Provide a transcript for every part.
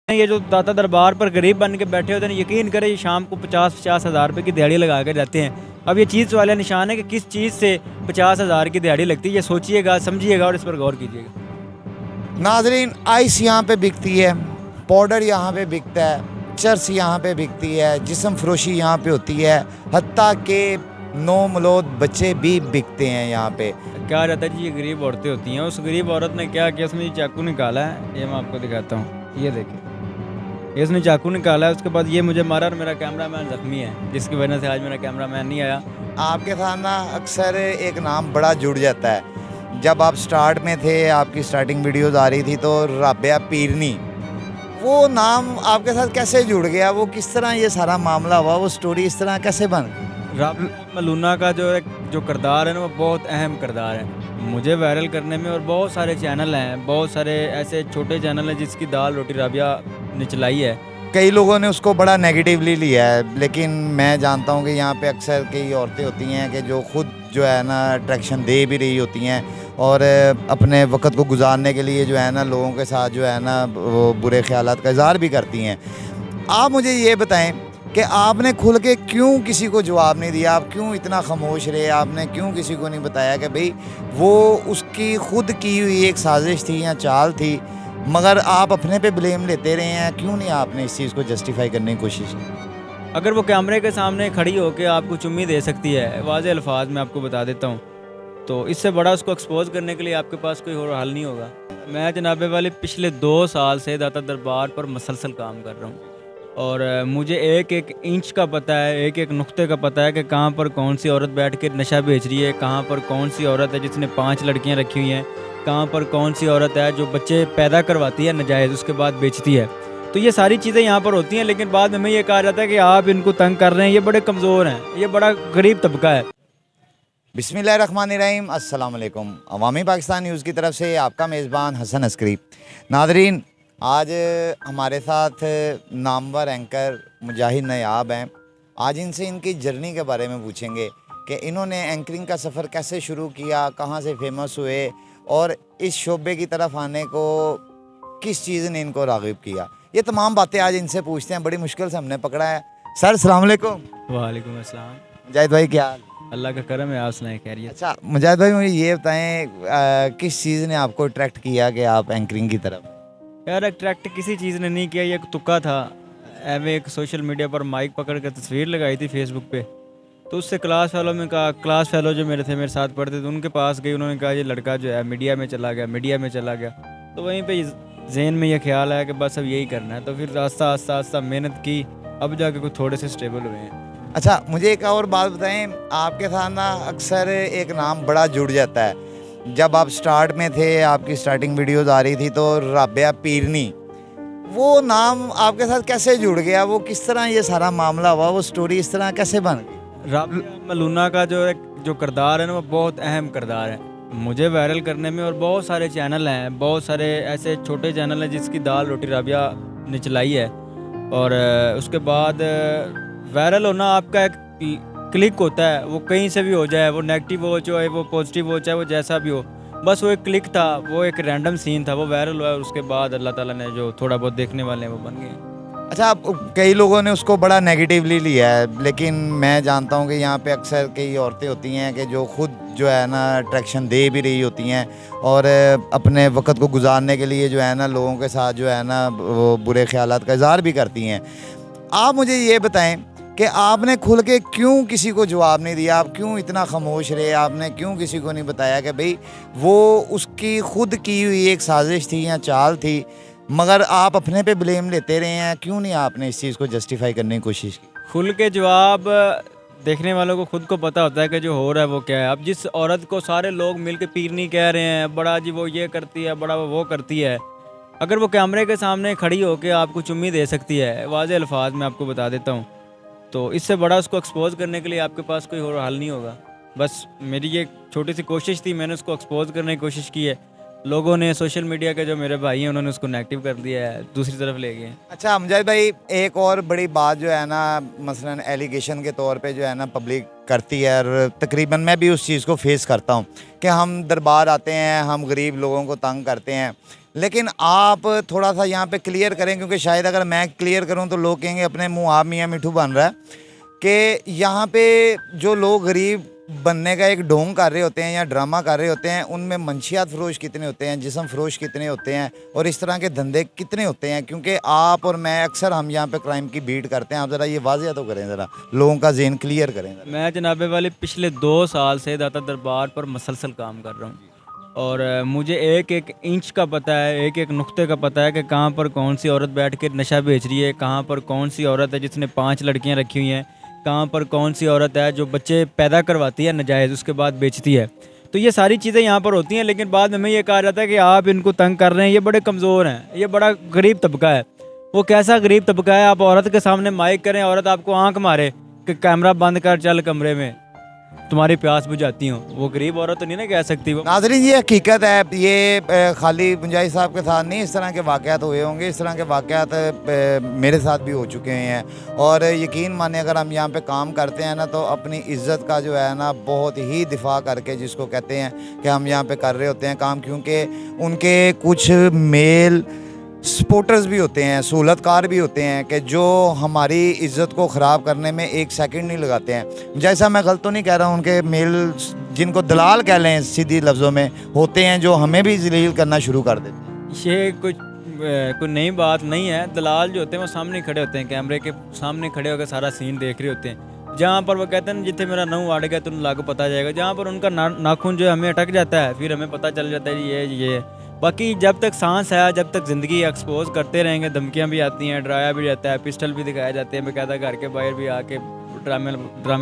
ये जो दाता दरबार पर गरीब बन के बैठे होते हैं, यकीन करें ये शाम को 50-50 हज़ार रुपये की दिहाड़ी लगा कर जाते हैं। अब ये चीज़ वाला निशान है कि किस चीज़ से 50 हज़ार की दिहाड़ी लगती है, ये सोचिएगा, समझिएगा और इस पर गौर कीजिएगा। नाजरीन, आइस यहाँ पे बिकती है, पाउडर यहाँ पे बिकता है, चर्स यहाँ पे बिकती है, जिस्म फरोशी यहाँ पे होती है, हत्ता के नौमौलूद बच्चे भी बिकते हैं यहाँ पे। क्या रहता है जी, ये गरीब औरतें होती हैं। उस गरीब औरत ने क्या किया, उसने चाकू निकाला है, ये मैं आपको दिखाता हूँ, ये देखें, ये उसने चाकू निकाला है। उसके बाद ये मुझे मारा और मेरा कैमरामैन ज़ख्मी है, जिसकी वजह से आज मेरा कैमरामैन नहीं आया। आपके साथ ना अक्सर एक नाम बड़ा जुड़ जाता है। जब आप स्टार्ट में थे, आपकी स्टार्टिंग वीडियोस आ रही थी, तो राबिया पीरनी, वो नाम आपके साथ कैसे जुड़ गया? वो किस तरह ये सारा मामला हुआ? वो स्टोरी इस तरह कैसे बन गई? राबिया मलूना का जो किरदार है ना, वो बहुत अहम किरदार है मुझे वायरल करने में। और बहुत सारे चैनल हैं, बहुत सारे ऐसे छोटे चैनल हैं जिसकी दाल रोटी राबिया ने चलाई है। कई लोगों ने उसको बड़ा नेगेटिवली लिया है, लेकिन मैं जानता हूँ कि यहाँ पे अक्सर कई औरतें होती हैं कि जो खुद जो है ना अट्रैक्शन दे भी रही होती हैं और अपने वक्त को गुजारने के लिए जो है ना लोगों के साथ जो है ना वो बुरे ख्यालात का इज़हार भी करती हैं। आप मुझे ये बताएं कि आपने खुल के क्यों किसी को जवाब नहीं दिया? आप क्यों इतना खामोश रहे? आपने क्यों किसी को नहीं बताया कि भाई वो उसकी खुद की हुई एक साजिश थी या चाल थी, मगर आप अपने पे ब्लेम लेते रहे हैं? क्यों नहीं आपने इस चीज़ को जस्टिफाई करने की कोशिश की? अगर वो कैमरे के सामने खड़ी होकर आपको चुम्मी दे सकती है, वाज़े अल्फाज में आपको बता देता हूँ, तो इससे बड़ा उसको एक्सपोज करने के लिए आपके पास कोई और हल नहीं होगा। मैं जनाबे वाले पिछले 2 साल से दाता दरबार पर मसलसल काम कर रहा हूँ और मुझे एक एक इंच का पता है, एक एक नुक्ते का पता है कि कहाँ पर कौन सी औरत बैठ के नशा बेच रही है, कहाँ पर कौन सी औरत है जिसने 5 लड़कियाँ रखी हुई हैं, कहाँ पर कौन सी औरत है जो बच्चे पैदा करवाती है नाजायज़, उसके बाद बेचती है। तो ये सारी चीज़ें यहाँ पर होती हैं, लेकिन बाद में ये कहा जाता है कि आप इनको तंग कर रहे हैं, ये बड़े कमज़ोर हैं, ये बड़ा गरीब तबका है। बिस्मिल्लाहिर्रहमानिर्रहीम, अस्सलाम वालेकुम। अवामी पाकिस्तान न्यूज़ की तरफ से आपका मेज़बान हसन अस्करी। नादरीन, आज हमारे साथ नामवर एंकर मुजाहिद नायाब हैं। आज इनसे इनकी जर्नी के बारे में पूछेंगे कि इन्होंने एंकरिंग का सफ़र कैसे शुरू किया, कहाँ से फेमस हुए और इस शोबे की तरफ आने को किस चीज़ ने इनको राग़िब किया। ये तमाम बातें आज इनसे पूछते हैं। बड़ी मुश्किल से हमने पकड़ा है। सर अस्सलाम वालेकुम। वालेकुम अस्सलाम। मुजाहिद भाई क्या हाल? अल्लाह का करम है, आप सुनाएं खैरियत? अच्छा मुजाहिद भाई, मुझे ये बताएं किस चीज़ ने आपको अट्रैक्ट किया कि आप एंकरिंग की तरफ? यार अट्रैक्ट किसी चीज़ ने नहीं किया, ये एक तुक्का था। एवं एक सोशल मीडिया पर माइक पकड़ कर तस्वीर लगाई थी फेसबुक पे, तो उससे क्लास वालों में कहा, क्लास फेलो जो मेरे साथ पढ़ते थे उनके पास गई, उन्होंने कहा ये लड़का जो है मीडिया में चला गया। तो वहीं पे जहन में ये ख्याल आया कि बस अब यही करना है। तो फिर आस्ता आस्ता मेहनत की, अब जाके कुछ थोड़े से स्टेबल हुए हैं। अच्छा मुझे एक और बात बताएं, आपके साथ ना अक्सर एक नाम बड़ा जुड़ जाता है। जब आप स्टार्ट में थे, आपकी स्टार्टिंग वीडियोस आ रही थी, तो राबिया पीरनी, वो नाम आपके साथ कैसे जुड़ गया? वो किस तरह ये सारा मामला हुआ? वो स्टोरी इस तरह कैसे बन गई? राबिया मलूना का जो किरदार है ना, वो बहुत अहम किरदार है मुझे वायरल करने में। और बहुत सारे चैनल हैं, बहुत सारे ऐसे छोटे चैनल हैं जिसकी दाल रोटी राबिया ने चलाई है। और उसके बाद वायरल होना आपका एक क्लिक होता है, वो कहीं से भी हो जाए, वो नेगेटिव हो चाहे वो पॉजिटिव हो, चाहे वो जैसा भी हो, बस वो एक क्लिक था, वो एक रैंडम सीन था, वो वायरल हुआ और उसके बाद अल्लाह ताला ने जो थोड़ा बहुत देखने वाले हैं वो बन गए। अच्छा, कई लोगों ने उसको बड़ा नेगेटिवली लिया है, लेकिन मैं जानता हूँ कि यहाँ पे अक्सर कई औरतें होती हैं कि जो खुद जो है ना अट्रैक्शन दे भी रही होती हैं और अपने वक्त को गुजारने के लिए जो है ना लोगों के साथ जो है ना वो बुरे ख्यालात का इज़हार भी करती हैं। आप मुझे ये बताएं कि आपने खुल के क्यों किसी को जवाब नहीं दिया? आप क्यों इतना खामोश रहे? आपने क्यों किसी को नहीं बताया कि भाई वो उसकी खुद की हुई एक साजिश थी या चाल थी, मगर आप अपने पे ब्लेम लेते रहे हैं? क्यों नहीं आपने इस चीज़ को जस्टिफाई करने की कोशिश की? खुल के जवाब देखने वालों को खुद को पता होता है कि जो हो रहा है वो क्या है। अब जिस औरत को सारे लोग मिल के पीरनी कह रहे हैं, बड़ा जी वो ये करती है, बड़ा वो करती है, अगर वो कैमरे के सामने खड़ी होकर आपको चुम्मी दे सकती है, वाज़े अल्फाज में आपको बता देता हूँ, तो इससे बड़ा उसको एक्सपोज करने के लिए आपके पास कोई और हल नहीं होगा। बस मेरी ये छोटी सी कोशिश थी, मैंने उसको एक्सपोज करने की कोशिश की है। लोगों ने, सोशल मीडिया के जो मेरे भाई हैं, उन्होंने उसको नेगेटिव कर दिया है, दूसरी तरफ ले गए। अच्छा मुजाहिद भाई, एक और बड़ी बात जो है ना, मसलन एलिगेशन के तौर पे जो है ना पब्लिक करती है, और तकरीबन मैं भी उस चीज़ को फेस करता हूँ कि हम दरबार आते हैं, हम गरीब लोगों को तंग करते हैं। लेकिन आप थोड़ा सा यहाँ पे क्लियर करें, क्योंकि शायद अगर मैं क्लियर करूँ तो लोग कहेंगे अपने मुँह आप मियाँ मिठू बन रहा है, कि यहाँ पे जो लोग गरीब बनने का एक ढोंग कर रहे होते हैं या ड्रामा कर रहे होते हैं, उनमें मंशियात फ़रोश कितने होते हैं, जिस्म फ़रोश कितने होते हैं, और इस तरह के धंधे कितने होते हैं। क्योंकि आप और मैं अक्सर हम यहाँ पे क्राइम की बीट करते हैं। आप ज़रा ये वाज़िया तो करें, ज़रा लोगों का ज़हन क्लियर करें ज़रा। मैं जनाबे वाले पिछले 2 साल से दाता दरबार पर मसलसल काम कर रहा हूँ, और मुझे एक एक इंच का पता है, एक एक नुक्ते का पता है कि कहाँ पर कौन सी औरत बैठ के नशा बेच रही है, कहाँ पर कौन सी औरत है जिसने 5 लड़कियाँ रखी हुई हैं, कहाँ पर कौन सी औरत है जो बच्चे पैदा करवाती है नाजायज़, उसके बाद बेचती है। तो ये सारी चीज़ें यहाँ पर होती हैं, लेकिन बाद में ये कहा जाता है कि आप इनको तंग कर रहे हैं, ये बड़े कमज़ोर हैं, ये बड़ा गरीब तबका है। वो कैसा गरीब तबका है? आप औरत के सामने माइक करें, औरत आपको आंख मारे कि कैमरा बंद कर, चल कमरे में, तुम्हारी प्यास बुझाती हूँ। वो गरीब औरत तो नहीं ना कह सकती वो। नाज़रीन, ये हकीकत है, ये खाली मुजाहिद साहब के साथ नहीं, इस तरह के वाक़यात हुए होंगे, इस तरह के वाक़यात मेरे साथ भी हो चुके हैं। और यकीन माने अगर हम यहाँ पे काम करते हैं ना, तो अपनी इज़्ज़त का जो है ना बहुत ही दिफा करके, जिसको कहते हैं कि हम यहाँ पे कर रहे होते हैं काम, क्योंकि उनके कुछ मेल सपोर्टर्स भी होते हैं, सहूलतकार भी होते हैं, कि जो हमारी इज़्ज़त को ख़राब करने में एक सेकंड नहीं लगाते हैं। जैसा मैं गलत तो नहीं कह रहा हूँ, उनके मेल जिनको दलाल कह लें सीधी लफ्ज़ों में, होते हैं जो हमें भी जलील करना शुरू कर देते हैं। ये कोई नई बात नहीं है। दलाल जो होते हैं वो सामने खड़े होते हैं, कैमरे के सामने खड़े होकर सारा सीन देख रहे होते हैं। जहाँ पर वो कहते हैं जितने मेरा नूं अड़ गया तुम लागू पता जाएगा, जहाँ पर उनका नाखून जो है हमें अटक जाता है, फिर हमें पता चल जाता है ये। बाकी जब तक सांस है, जब तक ज़िंदगी एक्सपोज करते रहेंगे, धमकियाँ भी आती हैं, डराया भी जाता है, पिस्टल भी दिखाए जाते हैं, बेकायदा घर के बाहर भी आके ड्रामे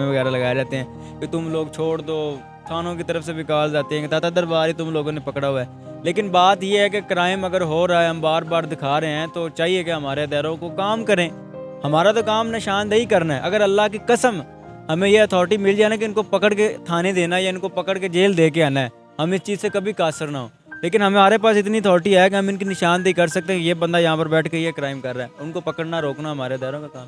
वगैरह लगाए जाते हैं कि तुम लोग छोड़ दो। थानों की तरफ से भी कॉल जाती है कि दाता दरबार ही तुम लोगों ने पकड़ा हुआ है। लेकिन बात यह है कि क्राइम अगर हो रहा है, हम बार बार दिखा रहे हैं, तो चाहिए कि हमारे अदारों को काम करें। हमारा तो काम निशानदेही करना है। अगर अल्लाह की कसम हमें ये अथॉरिटी मिल जाए ना कि इनको पकड़ के थाने देना या इनको पकड़ के जेल दे के आना है, हम इस चीज़ से कभी कासर ना हो। लेकिन हमारे पास इतनी अथॉरिटी है कि हम इनकी निशानदेही कर सकते हैं कि ये बंदा यहाँ पर बैठ के ये क्राइम कर रहा है। उनको पकड़ना रोकना हमारे अदारों का काम।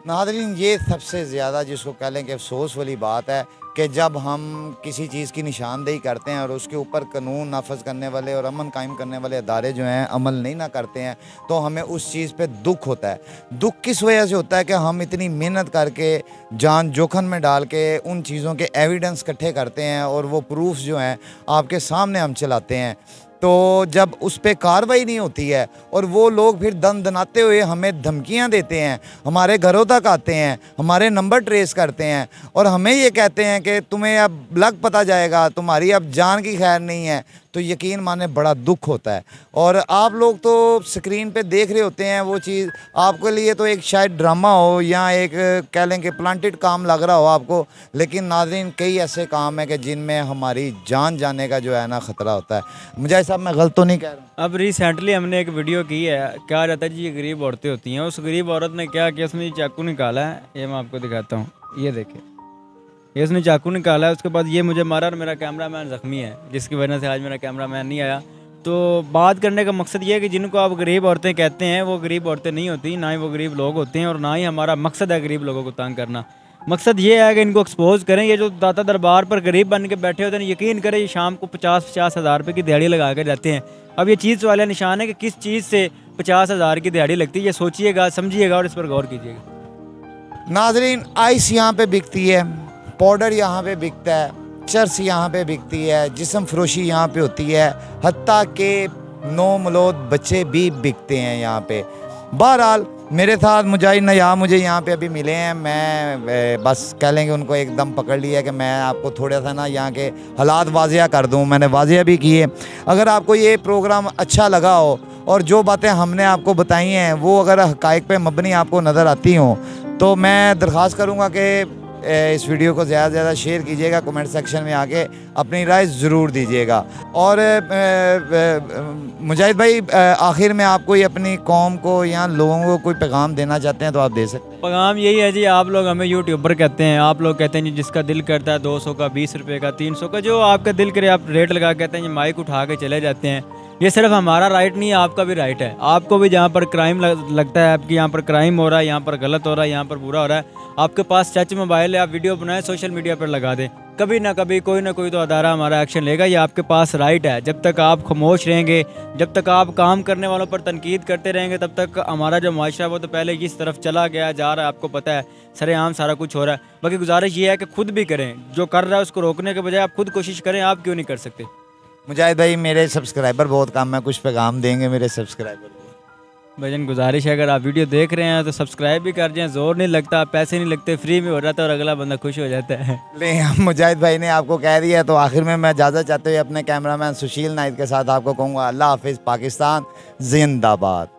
नाज़रीन, ये सबसे ज़्यादा जिसको कह लें कि अफसोस वाली बात है कि जब हम किसी चीज़ की निशानदेही करते हैं और उसके ऊपर कानून नाफज करने वाले और अमन कायम करने वाले अदारे जो हैं अमल नहीं ना करते हैं, तो हमें उस चीज़ पे दुख होता है। दुख किस वजह से होता है कि हम इतनी मेहनत करके, जान जोखन में डाल के उन चीज़ों के एविडेंस इकट्ठे करते हैं और वो प्रूफ जो हैं आपके सामने हम चलाते हैं, तो जब उस पर कार्रवाई नहीं होती है और वो लोग फिर दम दनाते हुए हमें धमकियां देते हैं, हमारे घरों तक आते हैं, हमारे नंबर ट्रेस करते हैं और हमें ये कहते हैं कि तुम्हें अब लग पता जाएगा, तुम्हारी अब जान की खैर नहीं है, तो यकीन माने बड़ा दुख होता है। और आप लोग तो स्क्रीन पे देख रहे होते हैं वो चीज़, आपके लिए तो एक शायद ड्रामा हो या एक कह लें कि प्लांटेड काम लग रहा हो आपको, लेकिन नाज़रीन कई ऐसे काम हैं कि जिनमें हमारी जान जाने का जो है ना ख़तरा होता है। मुझे साहब मैं गलत तो नहीं कह रहा हूँ? अब रिसेंटली हमने एक वीडियो की है, क्या रहता है जी, ये गरीब औरतें होती हैं। उस गरीब औरत ने क्या किया, उसने चाकू निकाला है, ये मैं आपको दिखाता हूँ, ये देखें, ये उसने चाकू निकाला है, उसके बाद ये मुझे मारा और मेरा कैमरामैन ज़ख्मी है, जिसकी वजह से आज मेरा कैमरामैन नहीं आया। तो बात करने का मकसद ये है कि जिनको आप गरीब औरतें कहते हैं वो गरीब औरतें नहीं होती, ना ही वो गरीब लोग होते हैं और ना ही हमारा मकसद है गरीब लोगों को तंग करना। मकसद ये है कि इनको एक्सपोज करें। ये जो दाता दरबार पर गरीब बन के बैठे होते हैं, यकीन करें ये शाम को 50-50 हज़ार रुपये की दिहाड़ी लगा कर जाते हैं। अब ये चीज़ वाला निशान है कि किस चीज़ से 50 हज़ार की दिहाड़ी लगती है, ये सोचिएगा, समझिएगा और इस पर गौर कीजिएगा। नाजरीन, आइस यहाँ पे बिकती है, पाउडर यहाँ पे बिकता है, चर्स यहाँ पे बिकती है, जिस्म फरोशी यहाँ पे होती है, हत्ता के नौमौलूद बच्चे भी बिकते हैं यहाँ पे। बहरहाल मेरे साथ मुजाहिद नया मुझे यहाँ पे अभी मिले हैं, मैं बस कह लेंगे उनको एकदम पकड़ लिया कि मैं आपको थोड़ा सा ना यहाँ के हालात वाजिया कर दूँ। मैंने वाजिया भी किए। अगर आपको ये प्रोग्राम अच्छा लगा हो और जो बातें हमने आपको बताई हैं वो अगर हक़ाइक़ पे मबनी आपको नज़र आती हों, तो मैं दरख्वास्त करूँगा कि इस वीडियो को ज़्यादा से ज़्यादा शेयर कीजिएगा, कमेंट सेक्शन में आके अपनी राय ज़रूर दीजिएगा। और मुजाहिद भाई, आखिर में आप कोई अपनी कौम को या लोगों को कोई पैगाम देना चाहते हैं तो आप दे सकते हैं। पैगाम यही है जी, आप लोग हमें यूट्यूबर कहते हैं, आप लोग कहते हैं जी जिसका दिल करता है 200 का, 20 रुपये का, 300 का, जो आपका दिल करे आप रेट लगा कहते हैं जी, माइक उठा के चले जाते हैं। ये सिर्फ हमारा राइट नहीं है, आपका भी राइट है। आपको भी जहाँ पर क्राइम लगता है, आपकी यहाँ पर क्राइम हो रहा है, यहाँ पर गलत हो रहा है, यहाँ पर बुरा हो रहा है, आपके पास टच मोबाइल है, आप वीडियो बनाएं, सोशल मीडिया पर लगा दें। कभी ना कभी कोई ना कोई तो अदारा हमारा एक्शन लेगा, ये आपके पास राइट है। जब तक आप खामोश रहेंगे, जब तक आप काम करने वालों पर तनकीद करते रहेंगे, तब तक हमारा जो माशरा है वो तो पहले किस तरफ चला गया जा रहा है, आपको पता है, सरेआम सारा कुछ हो रहा है। बाकी गुजारिश ये है कि खुद भी करें, जो कर रहा है उसको रोकने के बजाय आप खुद कोशिश करें। आप क्यों नहीं कर सकते? मुजाहिद भाई, मेरे सब्सक्राइबर बहुत कम है, कुछ पैगाम देंगे मेरे सब्सक्राइबर को? भाईजान गुजारिश है, अगर आप वीडियो देख रहे हैं तो सब्सक्राइब भी कर जाएं, जोर नहीं लगता, पैसे नहीं लगते, फ्री में हो जाता है और अगला बंदा खुश हो जाता है। नहीं, मुजाहिद भाई ने आपको कह दिया, तो आखिर में मैं इजाज़त चाहते हुए अपने कैमरामैन सुशील नाइक के साथ आपको कहूँगा अल्लाह हाफिज़, पाकिस्तान जिंदाबाद।